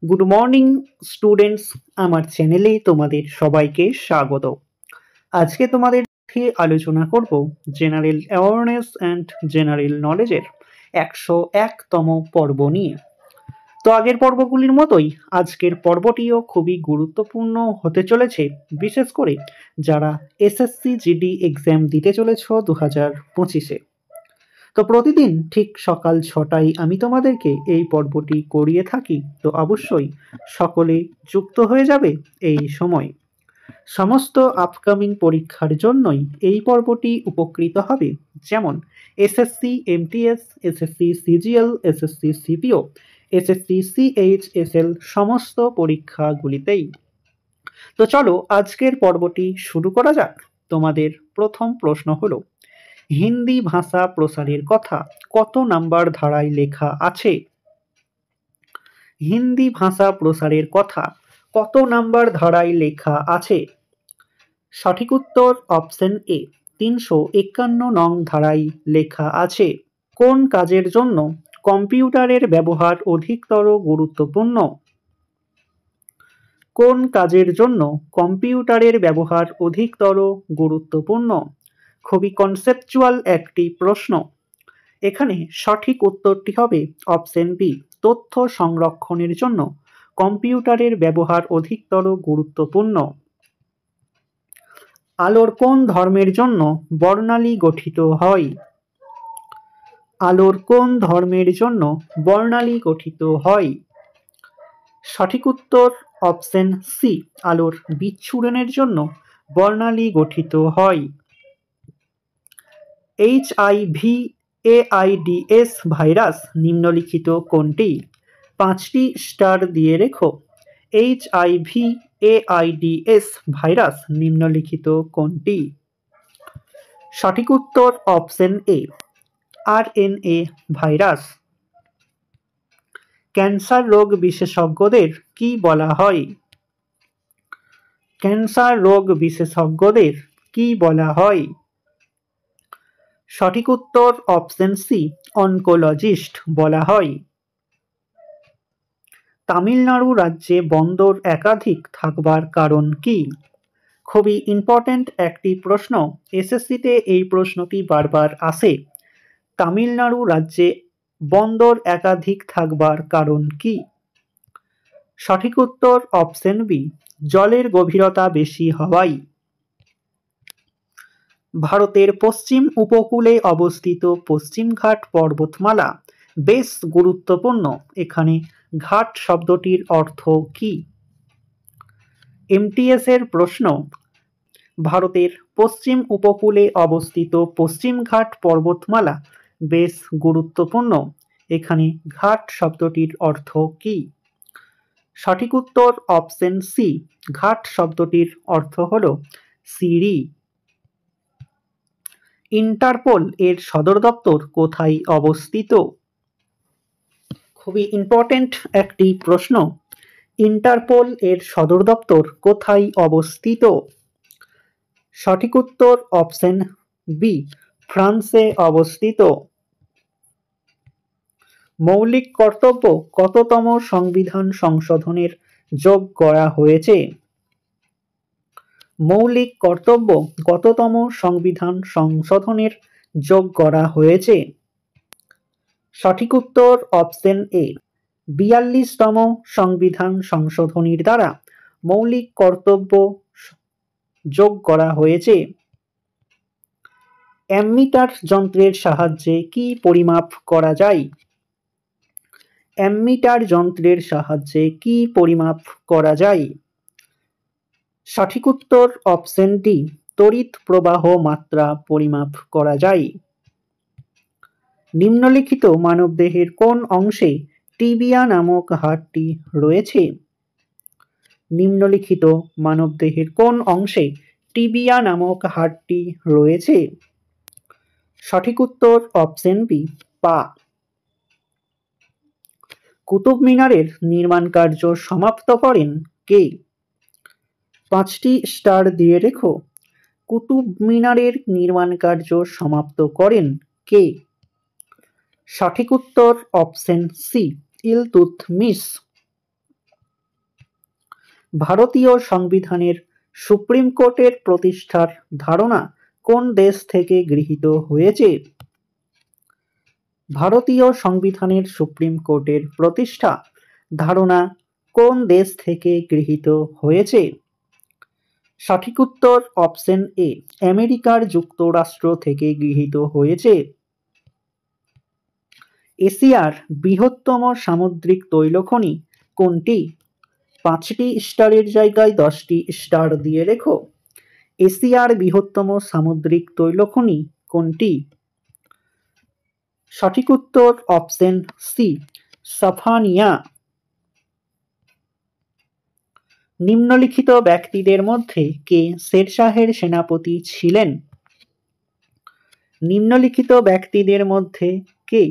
Good morning students, আমার চ্যানেলে তোমাদের সবাইকে স্বাগত। আজকে তোমাদের সাথে আলোচনা করব জেনারেল অ্যাওয়ারনেস অ্যান্ড জেনারেল নলেজের 101তম পর্ব নিয়ে। তো আগের পর্বগুলির মতোই আজকের পর্বটিও খুবই গুরুত্বপূর্ণ হতে চলেছে, বিশেষ করে যারা এসএসসি জিডি এক্সাম দিতে চলেছ 2025-এ। তো প্রতিদিন ঠিক সকাল 6টায় আমি তোমাদেরকে এই পর্বটি করিয়ে থাকি, তো অবশ্যই সকলে যুক্ত হয়ে যাবে এই সময়। সমস্ত আপকামিং পরীক্ষার জন্যই এই পর্বটি উপকৃত হবে, যেমন SSC MTS, SSC CGL, SSC CPO, SSC CHSL সমস্ত পরীক্ষাগুলিতেই। তো চলো আজকের পর্বটি শুরু করা যাক। তোমাদের প্রথম প্রশ্ন হলো, হিন্দি ভাষা প্রসারের কথা কত নাম্বার ধারায় লেখা আছে? হিন্দি ভাষা প্রসারের কথা কত নাম্বার ধারায় লেখা আছে? সঠিক উত্তর অপশন এ, 351 নং ধারায় লেখা আছে। কোন কাজের জন্য কম্পিউটারের ব্যবহার অধিকতর গুরুত্বপূর্ণ? কোন কাজের জন্য কম্পিউটারের ব্যবহার অধিকতর গুরুত্বপূর্ণ? খুবই কনসেপচুয়াল একটি প্রশ্ন। এখানে সঠিক উত্তরটি হবে অপশন বি, তথ্য সংরক্ষণের জন্য কম্পিউটারের ব্যবহার অধিকতর গুরুত্বপূর্ণ। আলোর কোন ধর্মের জন্য বর্ণালী গঠিত হয়? আলোর কোন ধর্মের জন্য বর্ণালী গঠিত হয়? সঠিক উত্তর অপশন সি, আলোর বিচ্ছুরণের জন্য বর্ণালী গঠিত হয়। HIV AIDS ভাইরাস নিম্নলিখিত কোনটি? 5টি স্টার দিয়ে রেখো। HIV AIDS ভাইরাস নিম্নলিখিত কোনটি? সঠিক উত্তর option A, RNA virus. Cancer রোগ বিশেষজ্ঞদের কি বলা হয়? ক্যান্সার রোগ বিশেষজ্ঞদের কি বলা হয়? সঠিক উত্তর অপশন সি, অনকোলজিস্ট বলা হয়। তামিলনাড়ু রাজ্যে বন্দর একাধিক থাকবার কারণ কি? খুবই ইম্পর্ট্যান্ট একটি প্রশ্ন, এসএসসিতে এই প্রশ্নটি বারবার আসে। তামিলনাড়ু রাজ্যে বন্দর একাধিক থাকবার কারণ কি? সঠিক উত্তর অপশন বি, জলের গভীরতা বেশি হওয়ায়। ভারতের পশ্চিম উপকূলে অবস্থিত পশ্চিমঘাট পর্বতমালা বেশ গুরুত্বপূর্ণ। এখানে ঘাট শব্দটির অর্থ কি? এমটিএস এর প্রশ্ন, ভারতের পশ্চিম উপকূলে অবস্থিত পশ্চিমঘাট পর্বতমালা বেশ গুরুত্বপূর্ণ। এখানে ঘাট শব্দটির অর্থ কি? সঠিক উত্তর অপশন সি, ঘাট শব্দটির অর্থ হল সিঁড়ি। ইন্টারপোল এর সদর দপ্তর কোথায় অবস্থিত? খুবই ইম্পর্ট্যান্ট একটি প্রশ্ন, ইন্টারপোল এর সদর দপ্তর কোথায় অবস্থিত? সঠিক উত্তর অপশন বি, ফ্রান্সে অবস্থিত। মৌলিক কর্তব্য কততম সংবিধান সংশোধনের যোগ করা হয়েছে? মৌলিক কর্তব্য কততম সংবিধান সংশোধনের যোগ করা হয়েছে? সঠিক উত্তর অপশন এ, 42তম সংবিধান সংশোধনীর দ্বারা মৌলিক কর্তব্য যোগ করা হয়েছে। অ্যামমিটার যন্ত্রের সাহায্যে কি পরিমাপ করা যায়? অ্যামমিটার যন্ত্রের সাহায্যে কি পরিমাপ করা যায়? সঠিক উত্তর অপশন ডি, তড়িৎ প্রবাহ মাত্রা পরিমাপ করা যায়। নিম্নলিখিত মানবদেহের কোন অংশে টিবিয়া নামক হাড়টি রয়েছে? নিম্নলিখিত মানবদেহের কোন অংশে টিবিয়া নামক হাড়টি রয়েছে? সঠিক উত্তর অপশন বি, পা। কুতুব মিনারের নির্মাণ কার্য সমাপ্ত করেন কে? 5টি স্টার দিয়ে রেখো। কুতুব মিনারের নির্মাণ কার্য সমাপ্ত করেন কে? সঠিক উত্তর অপশন সি, ইলতুৎমিশ। ভারতীয় সংবিধানের সুপ্রিম কোর্টের প্রতিষ্ঠার ধারণা কোন দেশ থেকে গৃহীত হয়েছে? ভারতীয় সংবিধানের সুপ্রিম কোর্টের প্রতিষ্ঠা ধারণা কোন দেশ থেকে গৃহীত হয়েছে? সঠিক উত্তর অপশন এ, আমেরিকার যুক্তরাষ্ট্র থেকে গৃহীত হয়েছে। এশিয়ার বৃহত্তম সামুদ্রিক তৈলখনি কোনটি? 5টি স্টারের জায়গায় 10টি স্টার দিয়ে রেখো। এশিয়ার বৃহত্তম সামুদ্রিক তৈলখনি কোনটি? সঠিক উত্তর অপশন সি, সাফানিয়া। নিম্নলিখিত ব্যক্তিদের মধ্যে কে শেরশাহের সেনাপতি ছিলেন? নিম্নলিখিত ব্যক্তিদের মধ্যে কে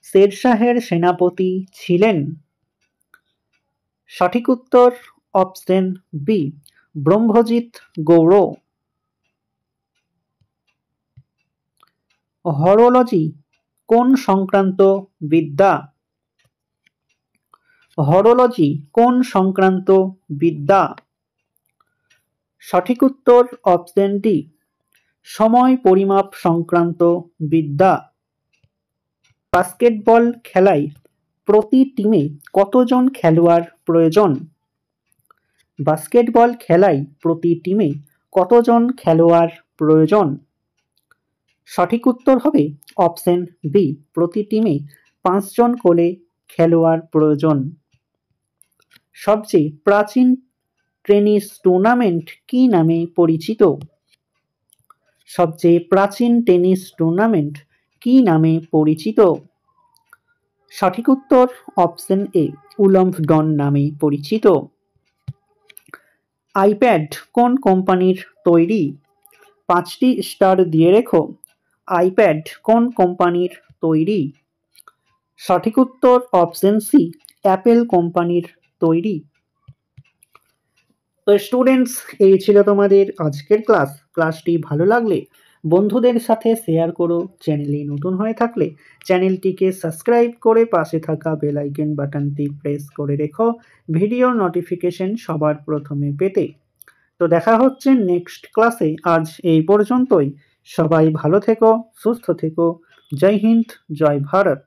শেরশাহের সেনাপতি ছিলেন? সঠিক উত্তর option B, Brahmajit Gaur. Horology কোন সংক্রান্ত বিদ্যা? হরোলজি কোন সংক্রান্ত বিদ্যা? সঠিক উত্তর অপশন ডি, সময় পরিমাপ সংক্রান্ত বিদ্যা। বাস্কেটবল খেলায় প্রতি টিমে কতজন খেলোয়াড় প্রয়োজন? বাস্কেটবল খেলায় প্রতি টিমে কতজন খেলোয়াড় প্রয়োজন? সঠিক উত্তর হবে অপশন বি, প্রতি টিমে 5 জন করে খেলোয়াড় প্রয়োজন। সবচেয়ে প্রাচীন টেনিস টুর্নামেন্ট কি নামে পরিচিত? সবচেয়ে প্রাচীন টেনিস টুর্নামেন্ট কি নামে পরিচিত? সঠিক উত্তর অপশন এ, উইম্বলডন নামে পরিচিত। আইপ্যাড কোন কোম্পানির তৈরি? 5টি স্টার দিয়ে রেখো। আইপ্যাড কোন কোম্পানির তৈরি? সঠিক উত্তর অপশন সি, অ্যাপেল কোম্পানির তৈরি। তো স্টুডেন্টস, এই ছিল তোমাদের আজকের ক্লাসটি ভালো লাগলে বন্ধুদের সাথে শেয়ার করো। চ্যানেলে নতুন হয়ে থাকলে চ্যানেলটিকে সাবস্ক্রাইব করে পাশে থাকা বেল আইকন বাটনটি প্রেস করে রেখো ভিডিও নোটিফিকেশন সবার প্রথমে পেতে। তো দেখা হচ্ছে নেক্সট ক্লাসে। আজ এই পর্যন্তই। সবাই ভালো থেকো, সুস্থ থেকো। জয় হিন্দ, জয় ভারত।